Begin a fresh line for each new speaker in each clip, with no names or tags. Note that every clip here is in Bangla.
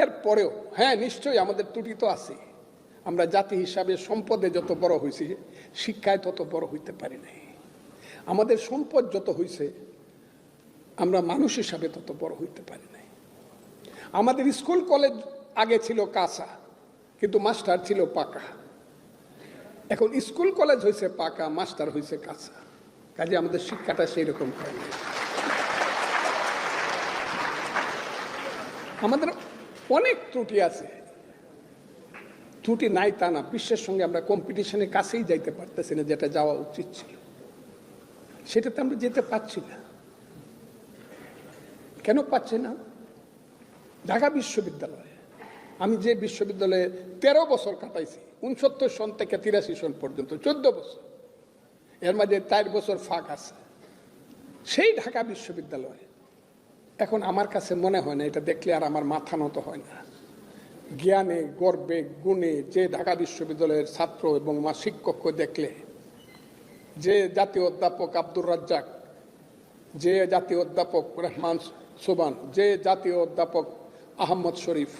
এরপরেও হ্যাঁ নিশ্চয়ই আমাদের ত্রুটি তো আছে। আমরা জাতি হিসাবে সম্পদে যত বড় হয়েছি, শিক্ষায় তত বড় হইতে পারি নাই। আমাদের সম্পদ যত হয়েছে, আমরা মানুষ হিসাবে তত বড় হইতে পারি নাই। আমাদের স্কুল কলেজ আগে ছিল কাঁচা, কিন্তু মাস্টার ছিল পাকা। এখন স্কুল কলেজ হয়েছে পাকা, মাস্টার হয়েছে কাঁচা। কাজে আমাদের শিক্ষাটা সেই রকম হয়। আমাদের অনেক ত্রুটি আছে, ত্রুটি নাই তা না। বিশ্বের সঙ্গে আমরা কম্পিটিশনের কাছেই যাইতে পারতেছি না, যেটা যাওয়া উচিত ছিল সেটাতে আমরা যেতে পারছি না। কেন পাচ্ছি না? ঢাকা বিশ্ববিদ্যালয়ে, আমি যে বিশ্ববিদ্যালয়ে 13 বছর কাটাইছি, 69 সন থেকে 83 সন পর্যন্ত 14 বছর, এর মাঝে 4 বছর ফাঁক আছে, সেই ঢাকা বিশ্ববিদ্যালয়ে এখন আমার কাছে মনে হয় না, এটা দেখলে আর আমার মাথা নত হয় না, জ্ঞানে গর্বে গুণে যে ঢাকা বিশ্ববিদ্যালয়ের ছাত্র এবং মা শিক্ষককে দেখলে, যে জাতীয় অধ্যাপক আব্দুর রাজ্জাক, যে জাতীয় অধ্যাপক রহমান সোবান, যে জাতীয় অধ্যাপক আহমদ শরীফ,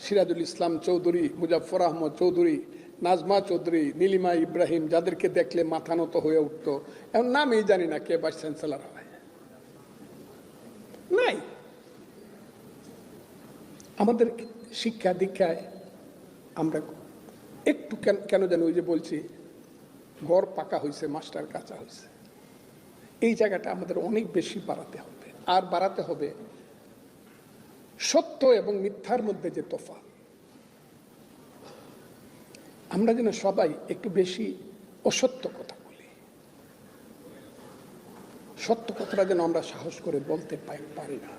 সিরাজুল ইসলাম চৌধুরী, মুজাফর আহমদ চৌধুরী, নাজমা চৌধুরী, নীলিমা ইব্রাহিম, যাদেরকে দেখলে মাথা নত হয়ে উঠত, এখন নামই জানি না কে ভাইস চ্যান্সেলর হয়। নাই। আমাদের শিক্ষা দীক্ষায় আমরা একটু কেন যেন ওই যে বলছি, ঘর পাকা হয়েছে মাস্টার কাঁচা হয়েছে, এই জায়গাটা আমাদের অনেক বেশি বাড়াতে হবে। আর বাড়াতে হবে সত্য এবং মিথ্যার মধ্যে যে তফাৎ, আমরা যেন সবাই একটু বেশি অসত্য কথা বলি, সত্য কথাটা যেন আমরা সাহস করে বলতে পারি না।